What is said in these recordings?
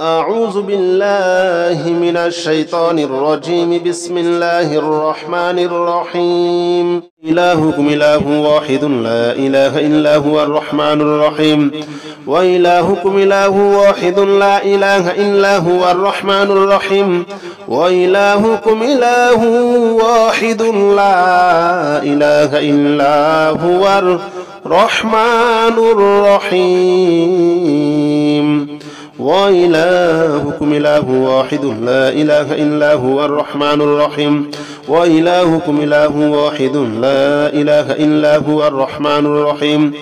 أعوذ بالله من الشيطان الرجيم. بسم الله الرحمن الرحيم. إلهكم إله واحد لا إله إلا هو الرحمن الرحيم. وإلهكم إله واحد لا إله إلا هو الرحمن الرحيم. وإلهكم إله واحد لا إله إلا هو الرحمن الرحيم. وإلهكم إله واحد لا إله إلا هو الرحمن الرحيم. وإلهكم إله واحد لا إله إلا هو الرحمن الرحيم.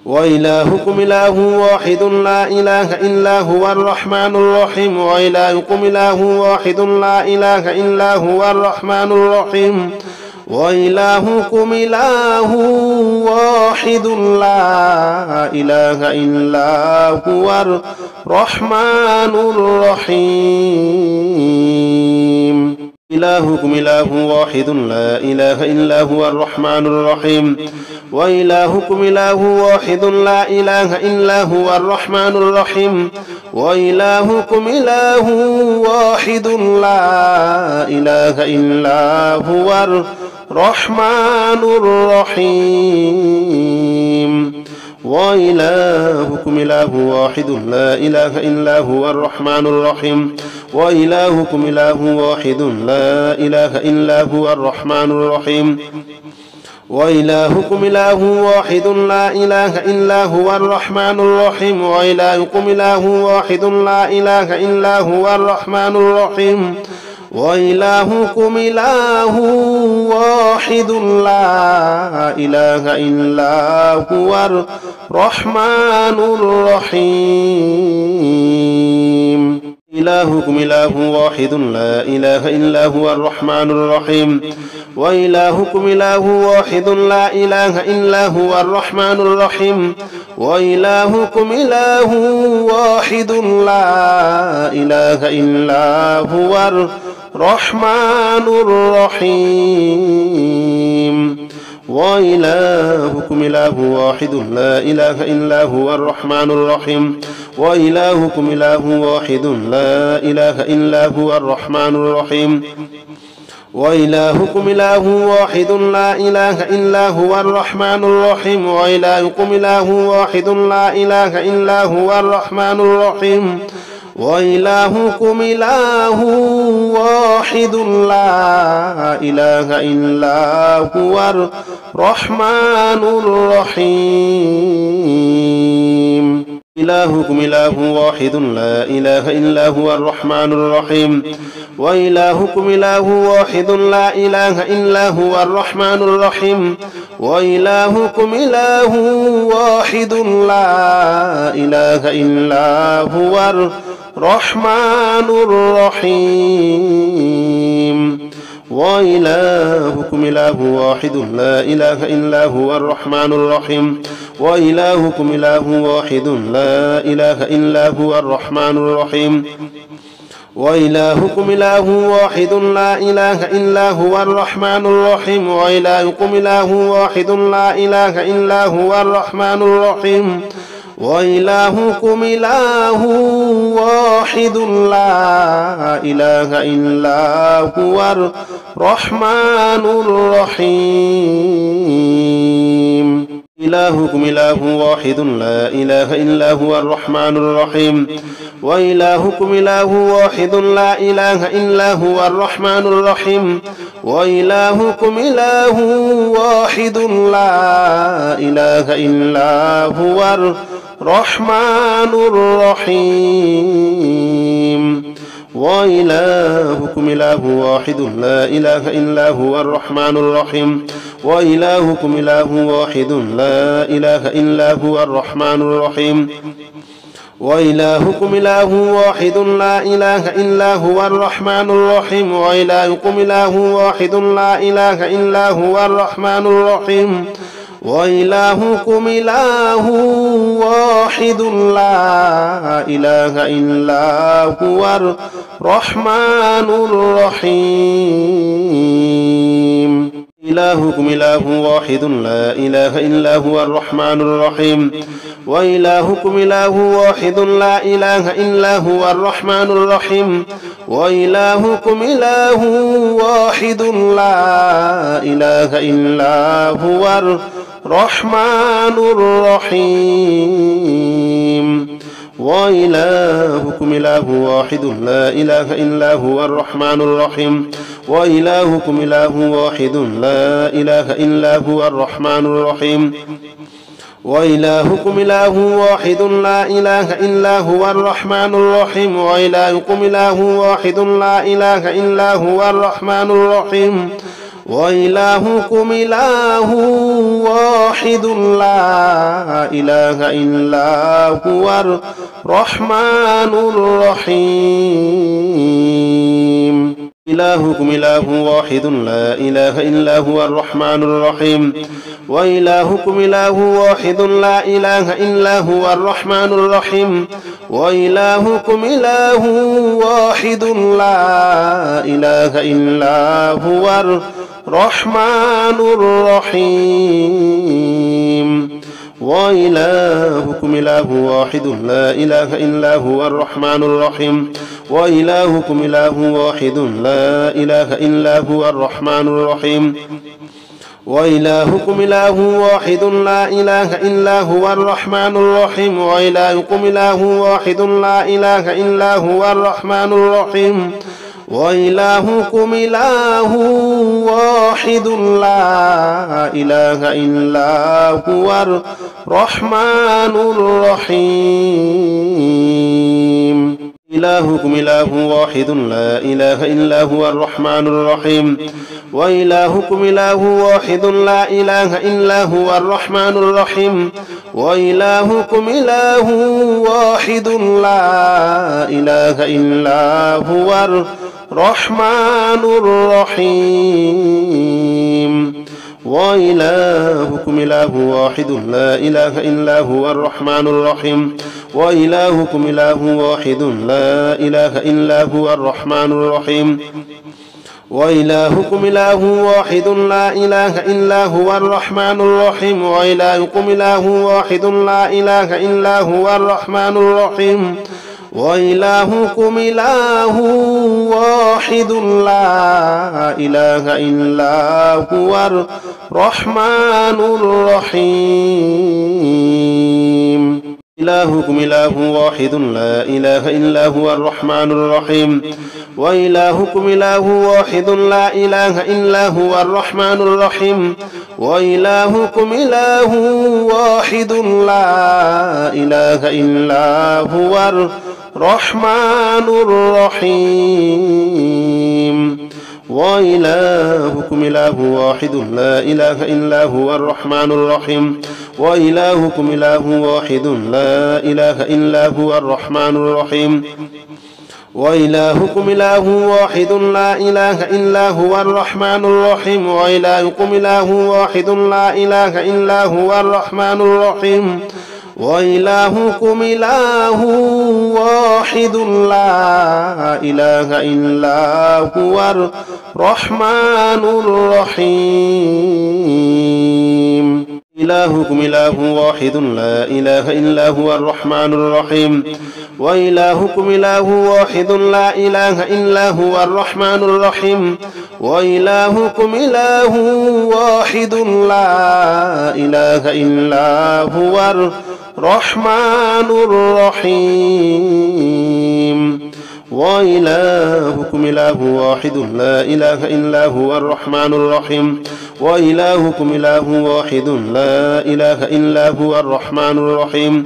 وإلهكم إله واحد لا إله إلا هو الرحمن الرحيم. وإلهكم إله واحد لا إله إلا هو الرحمن الرحيم. وإلهكم إله واحد لا إله إلا هو الرحمن الرحيم. إلهكم إله واحد لا إله إلا هو الرحمن الرحيم. وإلهكم إله واحد لا إله إلا هو الرحمن الرحيم. وإلهكم إله واحد لا إله إلا هو الرحمن الرحيم. وإلهكم إله واحد لا إله إلا هو الرحمن الرحيم. وإلهكم إله واحد لا إله إلا هو الرحمن الرحيم. وإلهكم إله واحد لا إله إلا هو الرحمن الرحيم. وإلهكم إله واحد لا إله إلا هو الرحمن الرحيم. وإلهكم إله واحد لا إله إلا هو الرحمن الرحيم. إلهكم إله واحد لا إله إلا هو الرحمن الرحيم. وإلهكم إله واحد لا إله إلا هو الرحمن الرحيم. وإلهكم إله واحد لا إله إلا هو الرحمن الرحيم. وإلهكم إله واحد لا إله إلا هو الرحمن الرحيم. وإلهكم إله واحد لا إله إلا هو الرحمن الرحيم. وإلهكم إله واحد لا إله إلا هو الرحمن الرحيم. وإلهكم إله واحد لا إله إلا هو الرحمن الرحيم. وإلهكم إله واحد لا إله إلا هو الرحمن الرحيم. إلهكم إله واحد لا إله إلا هو الرحمن الرحيم. وإلهكم إله واحد لا إله إلا هو الرحمن الرحيم. وإلهكم إله واحد لا إله إلا هو الرحمن الرحيم. وإلهكم إله واحد لا إله إلا هو الرحمن الرحيم. وإلهكم إله واحد لا إله إلا هو الرحمن الرحيم. وإلهكم إله واحد لا إله إلا هو الرحمن الرحيم. وإلهكم إله واحد لا إله إلا هو الرحمن الرحيم. وإلهكم إله واحد لا إله إلا هو الرحمن الرحيم. إلهكم إله واحد لا إله إلا هو الرحمن الرحيم. وإلهكم إله واحد لا إله إلا هو الرحمن الرحيم. وإلهكم إله واحد لا إله إلا هو الرحمن الرحيم. وإلهكم إله واحد لا إله إلا هو الرحمن الرحيم. وإلهكم إله واحد لا إله إلا هو الرحمن الرحيم. وإلهكم إله واحد لا إله إلا هو الرحمن الرحيم. وإلهكم إله واحد لا إله إلا هو الرحمن الرحيم. وإلهكم إله واحد لا إله إلا هو الرحمن الرحيم. إلهكم إله واحد لا إله إلا هو الرحمن الرحيم وإلهكم إله واحد لا إله إلا هو الرحمن الرحيم وإلهكم إله واحد لا إله إلا هو الرحمن الرحيم وإلهكم إله واحد لا إله إلا هو الرحمن الرحيم وإلهكم إله واحد لا إله إلا هو الرحمن الرحيم وإلهكم إله واحد لا إله إلا هو الرحمن الرحيم وإلهكم إله واحد لا إله إلا هو الرحمن الرحيم وإلهكم إله واحد لا إله إلا هو الرحمن الرحيم إلهكم إله واحد لا إله إلا هو الرحمن الرحيم وإلهكم إله واحد لا إله إلا هو الرحمن الرحيم وإلهكم إله واحد لا إله إلا هو الرحمن الرحيم وإلهكم إله واحد لا إله إلا هو الرحمن الرحيم وإلهكم إله واحد لا إله إلا هو الرحمن الرحيم وإلهكم إله واحد لا إله إلا هو الرحمن الرحيم وإلهكم إله واحد لا إله إلا هو الرحمن الرحيم وإلهكم إله واحد لا إله إلا هو الرحمن الرحيم إلهكم إله واحد لا إله إلا هو الرحمن الرحيم وإلهكم إله واحد لا إله إلا هو الرحمن الرحيم وإلهكم إله واحد لا إله إلا هو الرحمن الرحيم وإلهكم إله واحد لا إله إلا هو الرحمن الرحيم وإلهكم إله واحد لا إله إلا هو الرحمن الرحيم وإلهكم إله واحد لا إله إلا هو الرحمن الرحيم وإلهكم إله واحد لا إله إلا هو الرحمن الرحيم وإلهكم إله واحد لا إله إلا هو الرحمن الرحيم إلهكم إله واحد لا إله إلا هو الرحمن الرحيم وإلهكم إله واحد لا إله إلا هو الرحمن الرحيم وإلهكم إله واحد لا إله إلا هو الرحمن الرحيم وإلهكم إله واحد لا إله إلا هو الرحمن الرحيم وإلهكم إله واحد لا إله إلا هو الرحمن الرحيم وإلهكم إله واحد لا إله إلا هو الرحمن الرحيم وإلهكم إله واحد لا إله إلا هو الرحمن الرحيم وإلهكم إله واحد لا إله إلا هو الرحمن الرحيم إلهكم إله واحد لا إله إلا هو الرحمن الرحيم وإلهكم إله واحد لا إله إلا هو الرحمن الرحيم وإلهكم إله واحد لا إله إلا هو الرحمن الرحيم وإلهكم إله واحد لا إله إلا هو الرحمن الرحيم وإلهكم إله واحد لا إله إلا هو الرحمن الرحيم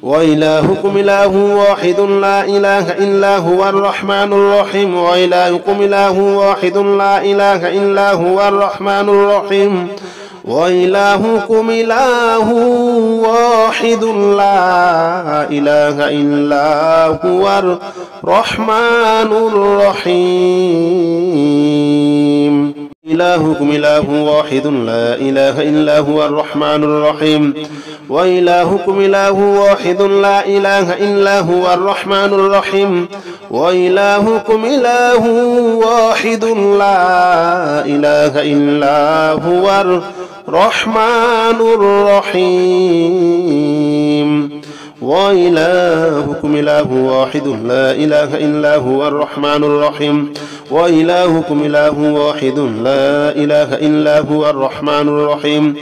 وإلهكم إله واحد لا إله إلا هو الرحمن الرحيم وإلهكم إله واحد لا إله إلا هو الرحمن الرحيم وإلهكم إله واحد لا إله إلا هو الرحمن الرحيم إلهكم إله واحد لا إله إلا هو الرحمن الرحيم وإلهكم إله واحد لا إله إلا هو الرحمن الرحيم وإلهكم إله واحد لا إله إلا هو الرحمن الرحيم وإلهكم إله واحد لا إله إلا هو الرحمن الرحيم وإلهكم إله واحد لا إله إلا هو الرحمن الرحيم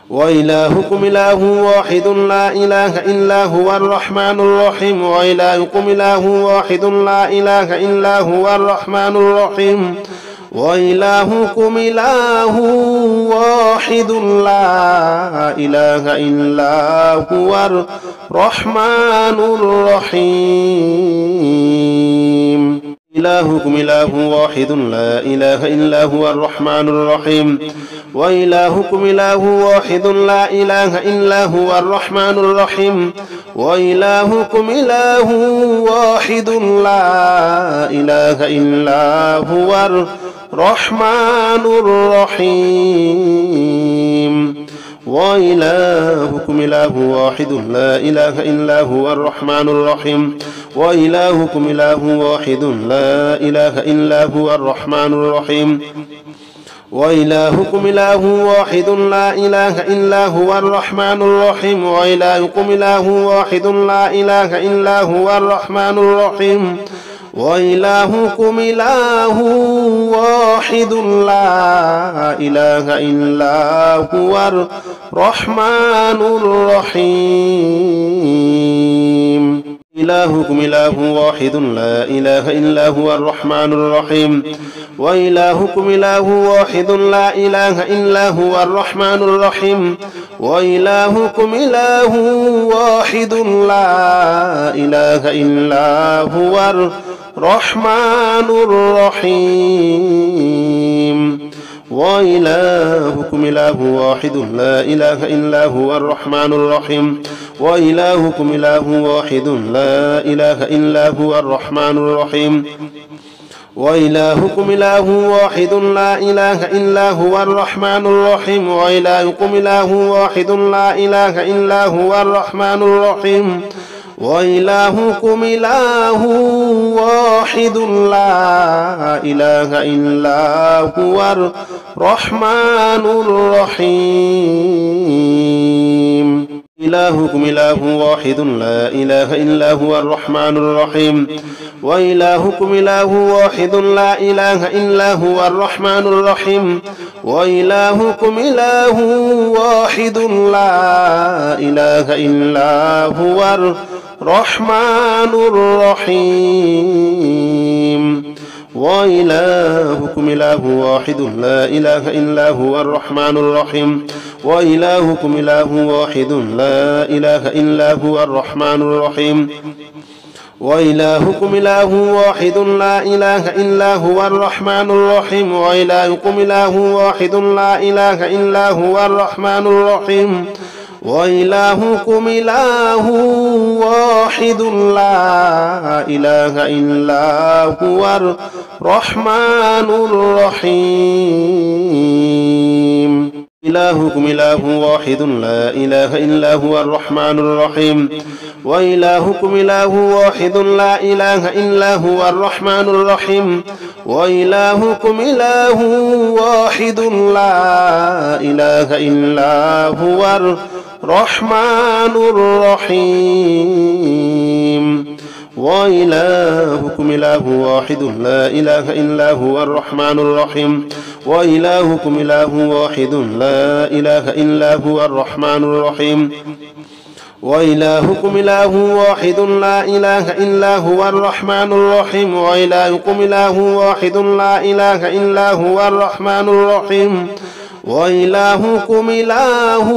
وإلهكم إله واحد لا إله إلا هو الرحمن الرحيم وإلهكم إله واحد لا إله إلا هو الرحمن الرحيم وإلهكم إله واحد لا إله إلا هو الرحمن الرحيم إلهكم إله واحد لا إله إلا هو الرحمن الرحيم وإلهكم إله واحد لا إله إلا هو الرحمن الرحيم وإلهكم إله واحد لا إله إلا هو الرحمن الرحيم وإلهكم إله واحد لا إله إلا هو الرحمن الرحيم وإلهكم إله واحد لا إله إلا هو الرحمن الرحيم وإلهكم إله واحد لا إله إلا هو الرحمن الرحيم وإلهكم إله واحد لا إله إلا هو الرحمن الرحيم وإلهكم إله واحد لا إله إلا هو الرحمن الرحيم إلهكم إله واحد لا إله إلا هو الرحمن الرحيم وإلهكم إله واحد لا إله إلا هو الرحمن الرحيم وإلهكم إله واحد لا إله إلا هو الرحمن الرحيم وإلهكم إله واحد لا إله إلا هو الرحمن الرحيم وإلهكم إله واحد لا إله إلا هو الرحمن الرحيم وإلهكم إله واحد لا إله إلا هو الرحمن الرحيم وإلهكم إله واحد لا إله إلا هو الرحمن الرحيم وإلهكم إله واحد لا إله إلا هو الرحمن الرحيم إلهكم إله واحد لا إله إلا هو الرحمن الرحيم وإلهكم إله واحد لا إله إلا هو الرحمن الرحيم وإلهكم إله واحد لا إله إلا هو الرحمن الرحيم وإلهكم إله واحد لا إله إلا هو الرحمن الرحيم وإلهكم إله واحد لا إله إلا هو الرحمن الرحيم وإلهكم إله واحد لا إله إلا هو الرحمن الرحيم وإلهكم إله واحد لا إله إلا هو الرحمن الرحيم وإلهكم إله واحد لا إله إلا هو الرحمن الرحيم إلهكم إله واحد لا إله إلا هو الرحمن الرحيم وإلهكم إله واحد لا إله إلا هو الرحمن الرحيم وإلهكم إله واحد لا إله إلا هو الرحمن الرحيم وإلهكم إله واحد لا إله إلا هو الرحمن الرحيم وإلهكم إله واحد لا إله إلا هو الرحمن الرحيم وإلهكم إله واحد لا إله إلا هو الرحمن الرحيم وإلهكم إله واحد لا إله إلا هو الرحمن الرحيم وإلهكم إله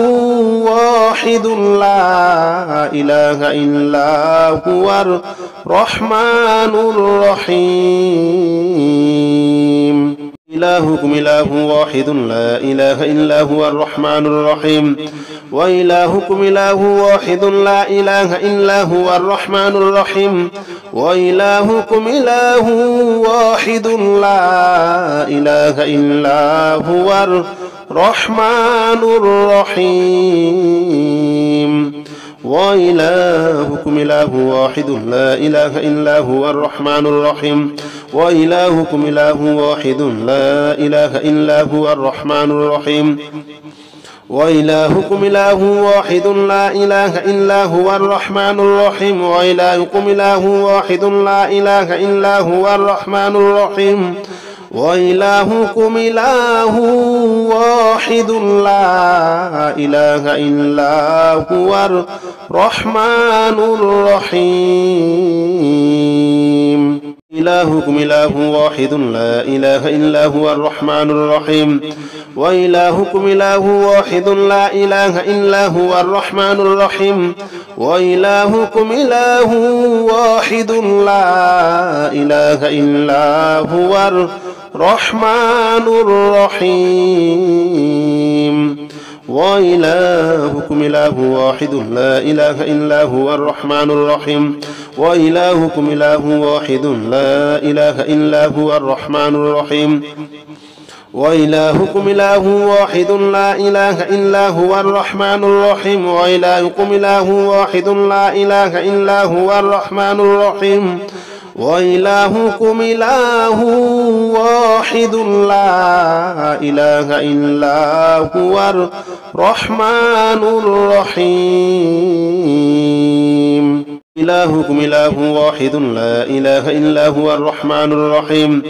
واحد لا إله إلا هو الرحمن الرحيم إلهكم إله واحد لا إله إلا هو الرحمن الرحيم وإلهكم إله واحد لا إله إلا هو الرحمن الرحيم وإلهكم إله واحد لا إله إلا هو الرحمن الرحيم وإلهكم إله واحد لا إله إلا هو الرحمن الرحيم وإلهكم إله واحد لا إله إلا هو الرحمن الرحيم وإلهكم إله واحد لا إله إلا هو الرحمن الرحيم وإلهكم إله واحد لا إله إلا هو الرحمن الرحيم وإلهكم إله واحد لا إله إلا هو الرحمن الرحيم إلهكم إله واحد لا إله إلا هو الرحمن الرحيم وإلهكم إله واحد لا إله إلا هو الرحمن الرحيم وإلهكم إله واحد لا إله إلا هو الرحمن الرحيم وإلهكم إله واحد لا إله إلا هو الرحمن الرحيم وإلهكم إله واحد لا إله إلا هو الرحمن الرحيم وإلهكم إله واحد لا إله إلا هو الرحمن الرحيم وإلهكم إله واحد لا إله إلا هو الرحمن الرحيم وإلهكم إله واحد لا إله إلا هو الرحمن الرحيم إلهكم إله واحد لا إله إلا هو الرحمن الرحيم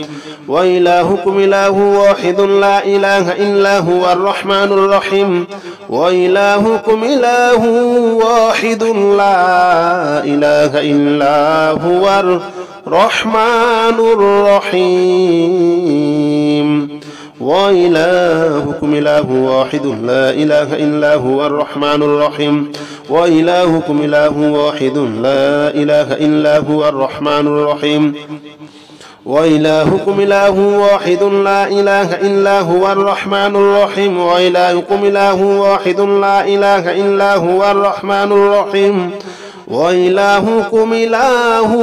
وإلهكم إله واحد لا إله إلا هو الرحمن الرحيم وإلهكم إله واحد لا إله إلا هو الرحمن الرحيم وإلهكم إله واحد لا إله إلا هو الرحمن الرحيم وإلهكم إله واحد لا إله إلا هو الرحمن الرحيم وإلهكم إله واحد لا إله إلا هو الرحمن الرحيم وإلهكم إله واحد لا إله إلا هو الرحمن الرحيم وإلهكم إله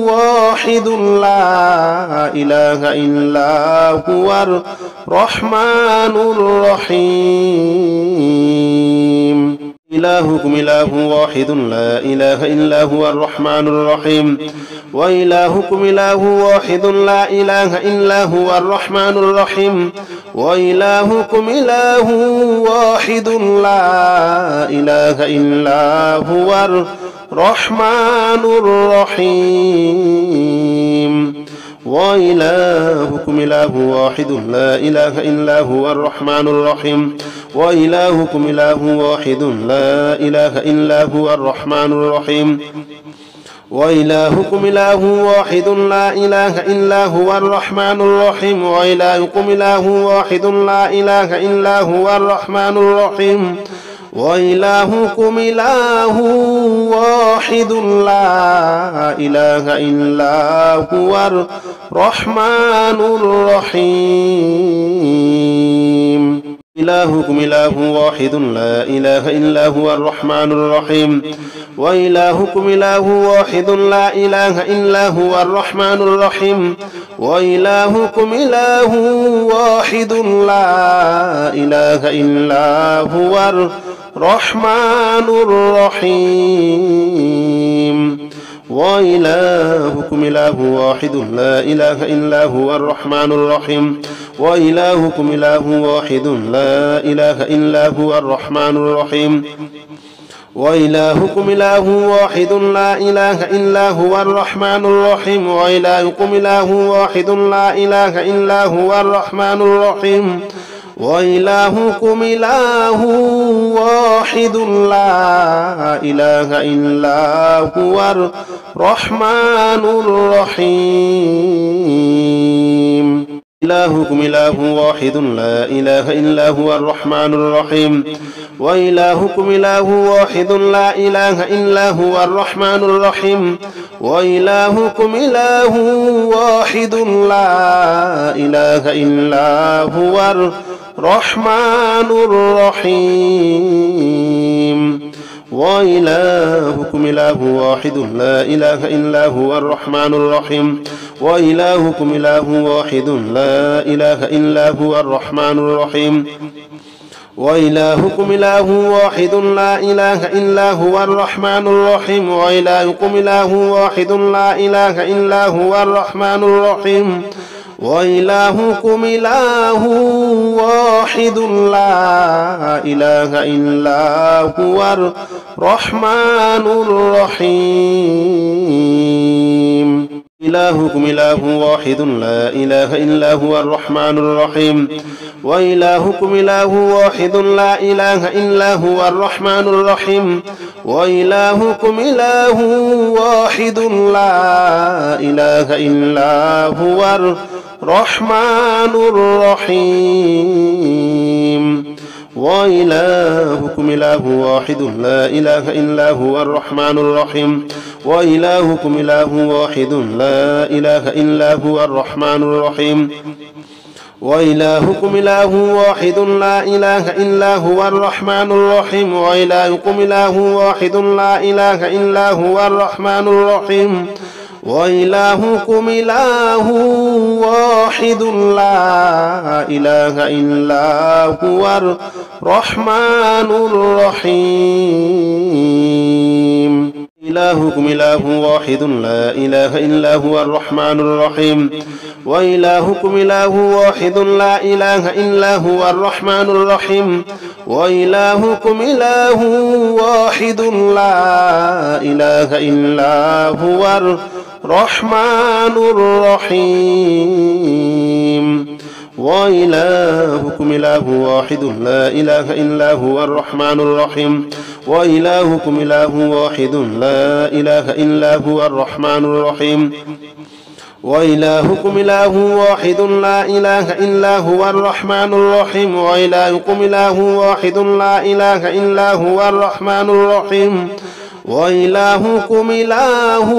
واحد لا إله إلا هو الرحمن الرحيم إلهكم إله واحد لا إله إلا هو الرحمن الرحيم وإلهكم إله واحد لا إله إلا هو الرحمن الرحيم وإلهكم إله واحد لا إله إلا هو الرحمن الرحيم وإلهكم إله واحد لا إله إلا هو الرحمن الرحيم وإلهكم إله واحد لا إله إلا هو الرحمن الرحيم وإلهكم إله واحد لا إله إلا هو الرحمن الرحيم وإلهكم إله واحد لا إله إلا هو الرحمن الرحيم وإلهكم إله واحد لا إله إلا هو الرحمن الرحيم إلهكم إله واحد لا إله إلا هو الرحمن الرحيم وإلهكم إله واحد لا إله إلا هو الرحمن الرحيم وإلهكم إله واحد لا إله إلا هو الرحمن الرحيم وإلهكم إله واحد لا إله إلا هو الرحمن الرحيم وإلهكم إله واحد لا إله إلا هو الرحمن الرحيم وإلهكم إله واحد لا إله إلا هو الرحمن الرحيم وإلهكم إله واحد لا إله إلا هو الرحمن الرحيم وإلهكم إله واحد لا إله إلا هو الرحمن الرحيم إلهكم إله واحد لا إله إلا هو الرحمن الرحيم وإلهكم إله واحد لا إله إلا هو الرحمن الرحيم وإلهكم إله واحد لا إله إلا هو الرحمن الرحيم وإلهكم إله واحد لا إله إلا هو الرحمن الرحيم وإلهكم إله واحد لا إله إلا هو الرحمن الرحيم وإلهكم إله واحد لا إله إلا هو الرحمن الرحيم وإلهكم إله واحد لا إله إلا هو الرحمن الرحيم وإلهكم إله واحد لا إله إلا هو الرحمن الرحيم إلهكم إله واحد لا إله إلا هو الرحمن الرحيم وإلهكم إله واحد لا إله إلا هو الرحمن الرحيم وإلهكم إله واحد لا إله إلا هو الرحمن الرحيم وإلهكم إله واحد لا إله إلا هو الرحمن الرحيم وإلهكم إله واحد لا إله إلا هو الرحمن الرحيم وإلهكم إله واحد لا إله إلا هو الرحمن الرحيم وإلهكم إله واحد لا إله إلا هو الرحمن الرحيم وإلهكم إله واحد لا إله إلا هو الرحمن الرحيم إلهكم إله واحد لا إله إلا هو الرحمن الرحيم وإلهكم إله واحد لا إله إلا هو الرحمن الرحيم وإلهكم إله واحد لا إله إلا هو الرحمن الرحيم وإلهكم إله واحد لا إله إلا هو الرحمن الرحيم وإلهكم إله واحد لا إله إلا هو الرحمن الرحيم وإلهكم إله واحد لا إله إلا هو الرحمن الرحيم وإلهكم إله واحد لا إله إلا هو الرحمن الرحيم وإلهكم إله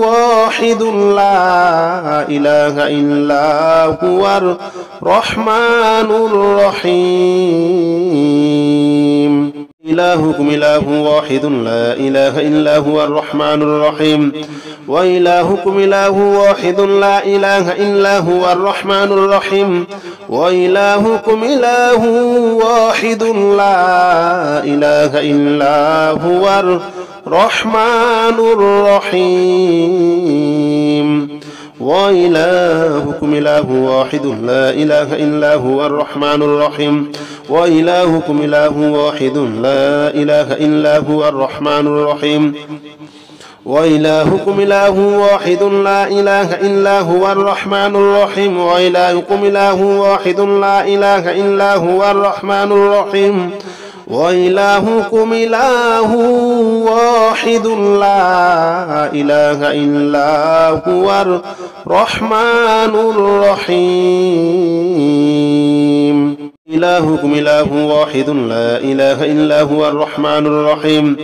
واحد لا إله إلا هو الرحمن الرحيم إلهكم إله واحد لا إله إلا هو الرحمن الرحيم وإلهكم إله واحد لا إله إلا هو الرحمن الرحيم وإلهكم إله واحد لا إله إلا هو الرحمن الرحيم وإلهكم إله واحد لا إله إلا هو الرحمن الرحيم وإلهكم إله واحد لا إله إلا هو الرحمن الرحيم وإلهكم إله واحد لا إله إلا هو الرحمن الرحيم وإلهكم إله واحد لا إله إلا هو الرحمن الرحيم وإلهكم إله واحد لا إله إلا هو الرحمن الرحيم إلهكم إله واحد لا إله إلا هو الرحمن الرحيم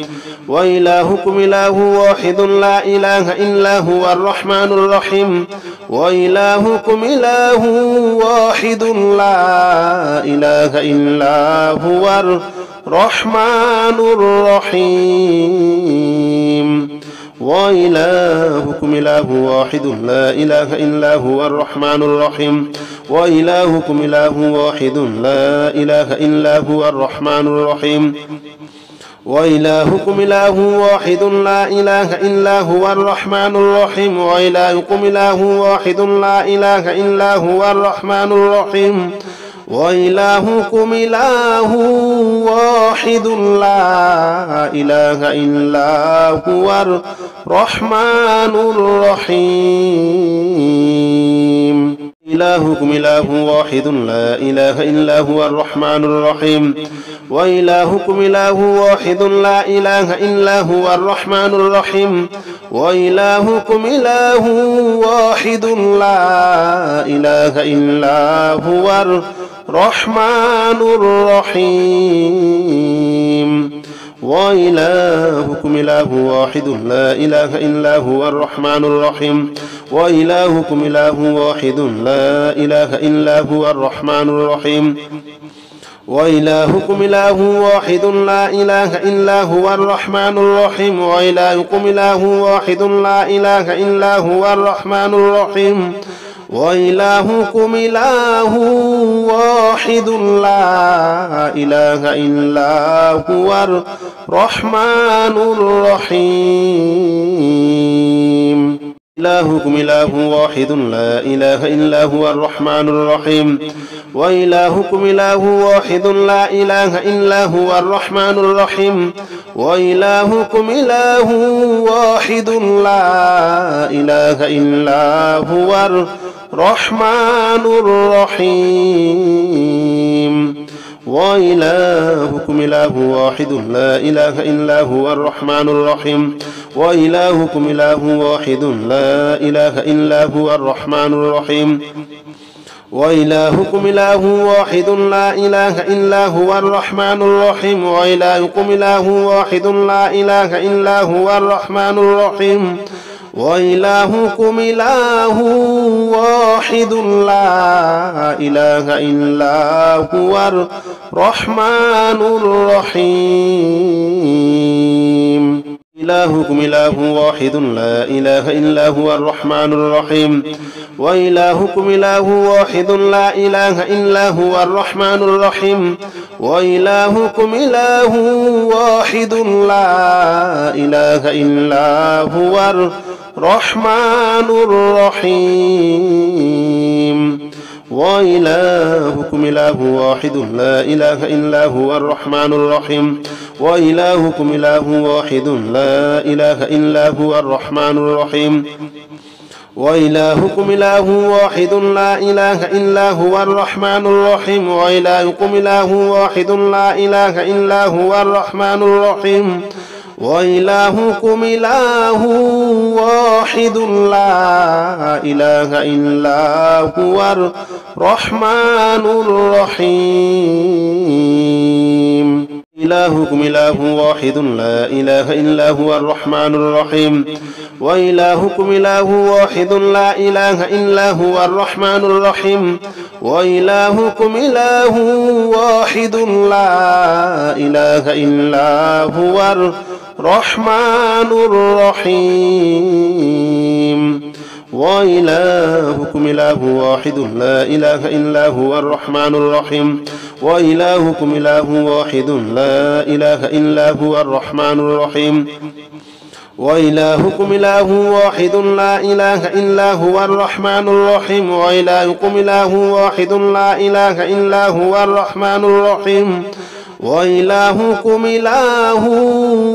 وإلهكم إله واحد لا إله إلا هو الرحمن الرحيم وإلهكم إله واحد لا إله إلا هو الرحمن الرحيم وإلهكم إله واحد لا إله إلا هو الرحمن الرحيم وإلهكم إله واحد لا إله إلا هو الرحمن الرحيم وإلهكم إله واحد لا إله إلا هو الرحمن الرحيم وإلهكم إله واحد لا إله إلا هو الرحمن الرحيم وإلهكم إله واحد لا إله إلا هو الرحمن الرحيم إلهكم إله واحد لا إله إلا هو الرحمن الرحيم وإلهكم إله واحد لا إله إلا هو الرحمن الرحيم وإلهكم إله واحد لا إله إلا هو الرحمن الرحيم وإلهكم إله واحد لا إله إلا هو الرحمن الرحيم وإلهكم إله واحد لا إله إلا هو الرحمن الرحيم وإلهكم إله واحد لا إله إلا هو الرحمن الرحيم وإلهكم إله واحد لا إله إلا هو الرحمن الرحيم وإلهكم إله واحد لا إله إلا هو الرحمن الرحيم إلهكم إله واحد لا إله إلا هو الرحمن الرحيم وإلهكم إله واحد لا إله إلا هو الرحمن الرحيم وإلهكم إله واحد لا إله إلا هو الرحمن الرحيم وإلهكم إله واحد لا إله إلا هو الرحمن الرحيم وإلهكم إله واحد لا إله إلا هو الرحمن الرحيم وإلهكم إله واحد لا إله إلا هو الرحمن الرحيم وإلهكم إله واحد لا إله إلا هو الرحمن الرحيم وإلهكم إله واحد لا إله إلا هو الرحمن الرحيم إلهكم إله واحد لا إله إلا هو الرحمن الرحيم وإلهكم إله واحد لا إله إلا هو الرحمن الرحيم وإلهكم إله واحد لا إله إلا هو الرحمن الرحيم وإلهكم إله واحد لا إله إلا هو الرحمن الرحيم وإلهكم إله واحد لا إله إلا هو الرحمن الرحيم وإلهكم إله واحد لا إله إلا هو الرحمن الرحيم وإلهكم إله واحد لا إله إلا هو الرحمن الرحيم وإلهكم إله واحد لا إله إلا هو الرحمن الرحيم إلهكم إله واحد لا إله إلا هو الرحمن الرحيم وإلهكم إله واحد لا إله إلا هو الرحمن الرحيم وإلهكم إله واحد لا إله إلا هو الرحمن الرحيم وإلهكم إله واحد لا إله إلا هو الرحمن الرحيم وإلهكم إله واحد لا إله إلا هو الرحمن الرحيم وإلهكم إله واحد لا إله إلا هو الرحمن الرحيم وإلهكم إله واحد لا إله إلا هو الرحمن الرحيم وإلهكم إله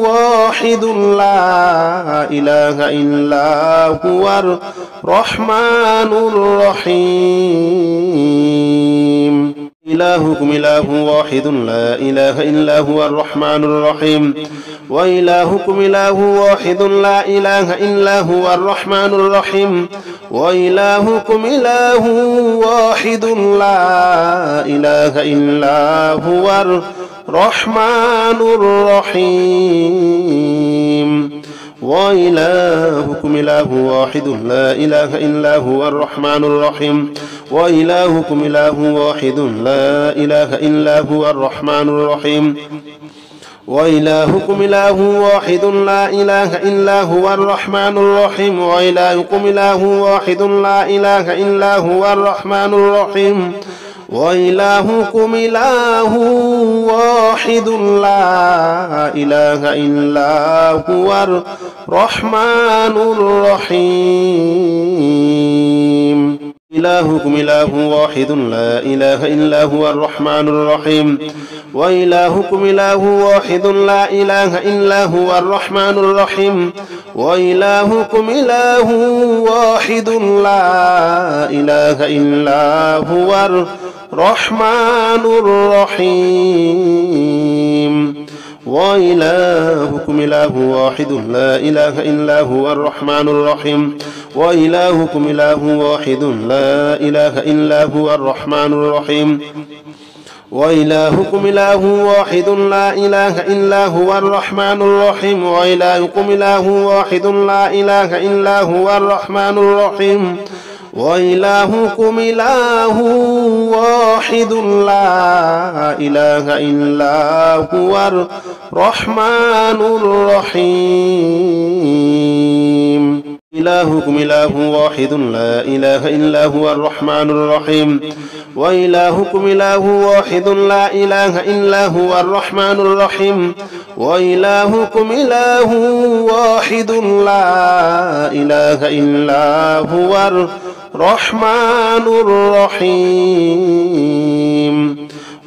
واحد لا إله إلا هو الرحمن الرحيم إلهكم إله واحد لا إله إلا هو الرحمن الرحيم وإلهكم إله واحد لا إله إلا هو الرحمن الرحيم وإلهكم إله واحد لا إله إلا هو الرحمن الرحيم وإلهكم إله واحد لا إله إلا هو الرحمن الرحيم وإلهكم إله واحد لا إله إلا هو الرحمن الرحيم وإلهكم إله واحد لا إله إلا هو الرحمن الرحيم وإلهكم إله واحد لا إله إلا هو الرحمن الرحيم وإلهكم إله واحد لا إله إلا هو الرحمن الرحيم إلهكم إله واحد لا إله إلا هو الرحمن الرحيم وإلهكم إله واحد لا إله إلا هو الرحمن الرحيم وإلهكم إله واحد لا إله إلا هو الرحمن الرحيم وإلهكم إله واحد لا إله إلا هو الرحمن الرحيم وإلهكم إله واحد لا إله إلا هو الرحمن الرحيم وإلهكم إله واحد لا إله إلا هو الرحمن الرحيم وإلهكم إله واحد لا إله إلا هو الرحمن الرحيم وإلهكم إله واحد لا إله إلا هو الرحمن الرحيم. إلهكم إله واحد لا إله إلا هو الرحمن الرحيم. وإلهكم إله واحد لا إله إلا هو الرحمن الرحيم. وإلهكم إله واحد لا إله إلا هو الرحمن الرحيم.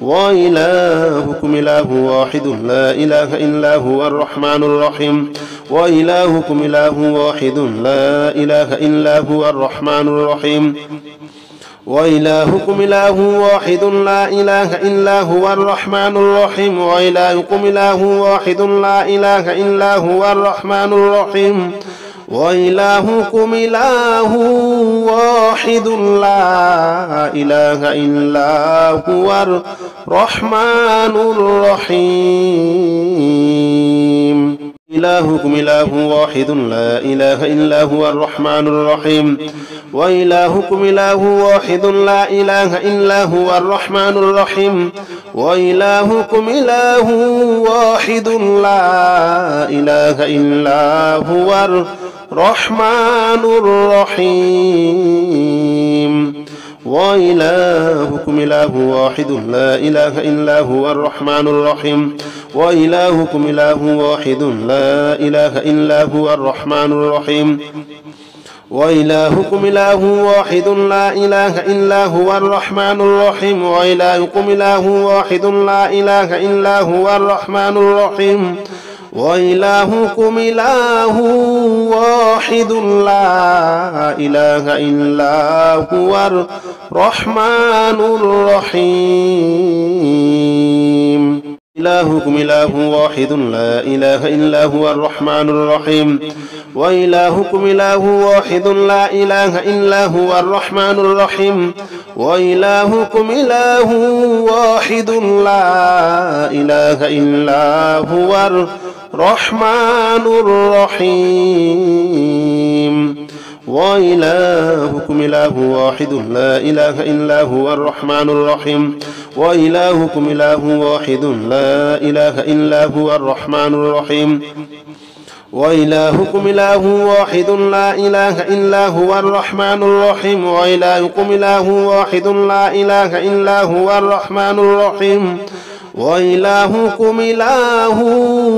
وإلهكم إله واحد لا إله إلا هو الرحمن الرحيم. وإلهكم إله واحد لا إله إلا هو الرحمن الرحيم. وإلهكم إله واحد لا إله إلا هو الرحمن الرحيم. وإلهكم إله واحد لا إله إلا هو الرحمن الرحيم. وإلهكم إله واحد لا إله إلا هو الرحمن الرحيم. إلهكم إله واحد لا إله إلا هو الرحمن الرحيم. وإلهكم إله واحد لا إله إلا هو الرحمن الرحيم. وإلهكم إله واحد لا إله إلا هو الرحمن الرحيم. وإلهكم إله واحد لا إله إلا هو الرحمن الرحيم. وإلهكم إله واحد لا إله إلا هو الرحمن الرحيم. وإلهكم إله واحد لا إله إلا هو الرحمن الرحيم. وإلهكم إله واحد لا إله إلا هو الرحمن الرحيم. وإلهكم إله واحد لا إله إلا هو الرحمن الرحيم. إلهكم إله واحد لا إله إلا هو الرحمن الرحيم. وإلهكم إله واحد لا إله إلا هو الرحمن الرحيم. وإلهكم إله واحد لا إله إلا هو الرحمن الرحيم. وإلهكم إله واحد لا إله إلا هو الرحمن الرحيم. وإلهكم إله واحد لا إله إلا هو الرحمن الرحيم. وإلهكم إله واحد لا إله إلا هو الرحمن الرحيم. وإلهكم إله واحد لا إله إلا هو الرحمن الرحيم. وإلهكم إله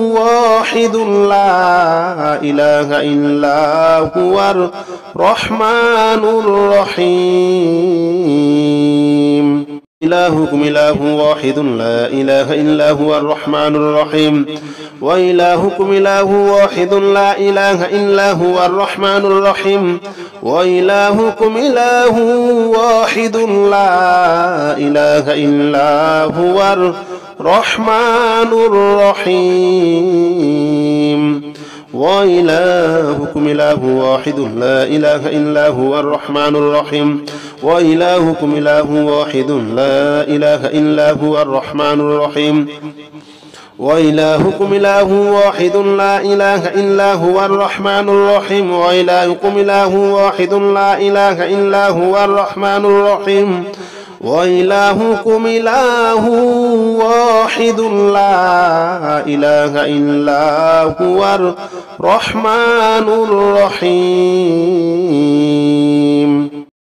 واحد لا إله إلا هو الرحمن الرحيم. إلهكم إله واحد لا إله إلا هو الرحمن الرحيم. وإلهكم إله واحد لا إله إلا هو الرحمن الرحيم. وإلهكم إله واحد لا إله إلا هو الرحمن الرحيم. وإلهكم إله واحد لا إله إلا هو الرحمن الرحيم. وإلهكم إله واحد لا إله إلا هو الرحمن الرحيم. وإلهكم إله واحد لا إله إلا هو الرحمن الرحيم. وإلهكم إله واحد لا إله إلا هو الرحمن الرحيم. وإلهكم إله واحد لا إله إلا هو الرحمن الرحيم.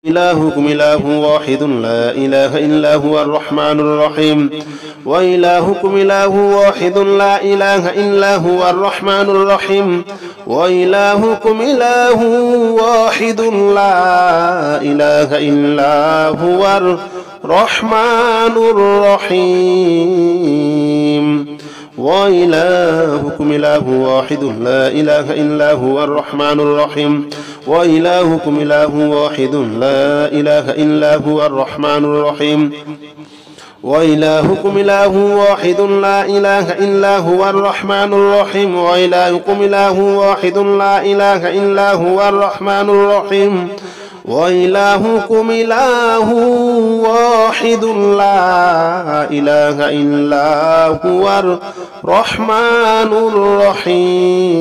إلهكم إله واحد لا إله إلا هو الرحمن الرحيم. وإلهكم إله واحد لا إله إلا هو الرحمن الرحيم. وإلهكم إله واحد لا إله إلا هو الرحمن الرحيم. وإلهكم إله واحد لا إله إلا هو الرحمن الرحيم. وإلهكم إله واحد لا إله إلا هو الرحمن الرحيم. وإلهكم إله واحد لا إله إلا هو الرحمن الرحيم. وإلهكم إله واحد لا إله إلا هو الرحمن الرحيم. وإلهكم إله واحد لا إله إلا هو الرحمن الرحيم.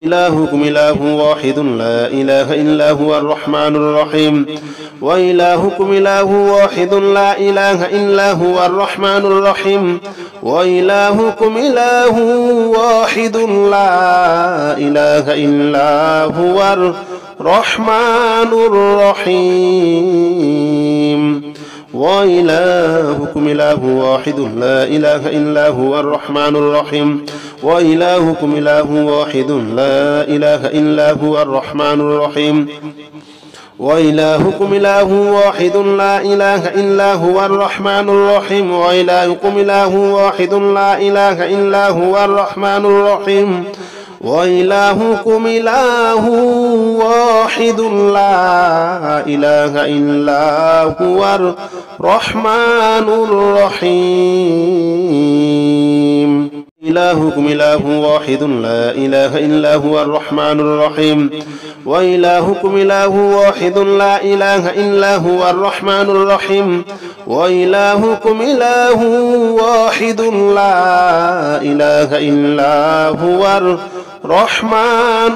إلهكم إله واحد لا إله إلا هو الرحمن الرحيم وإلهكم إله واحد لا إله إلا هو الرحمن الرحيم وإلهكم إله واحد لا إله إلا هو الرحمن الرحيم وإلهكم إله واحد لا إله إلا هو الرحمن الرحيم وإلهكم إله واحد لا إله إلا هو الرحمن الرحيم وإلهكم إله واحد لا إله إلا هو الرحمن الرحيم وإلهكم إله واحد لا إله إلا هو الرحمن الرحيم وإلهكم إله واحد لا إله إلا هو الرحمن الرحيم إلهكم إله واحد لا إله إلا هو الرحمن الرحيم وإلهكم إله واحد لا إله إلا هو الرحمن الرحيم وإلهكم إله واحد لا إله إلا هو الرحمن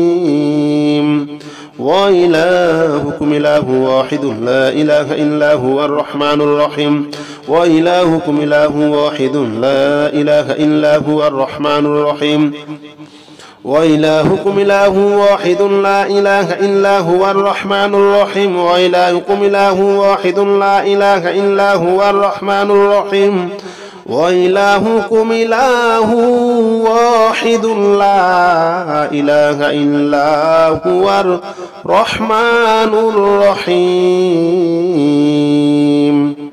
الرحيم وإلهكم إله واحد لا إله إلا هو الرحمن الرحيم وإلهكم إله واحد لا إله إلا هو الرحمن الرحيم وإلهكم إله واحد لا إله إلا هو الرحمن الرحيم وإلهكم إله واحد لا إله إلا هو الرحمن الرحيم وإلهكم إله واحد لا إله إلا هو الرحمن الرحيم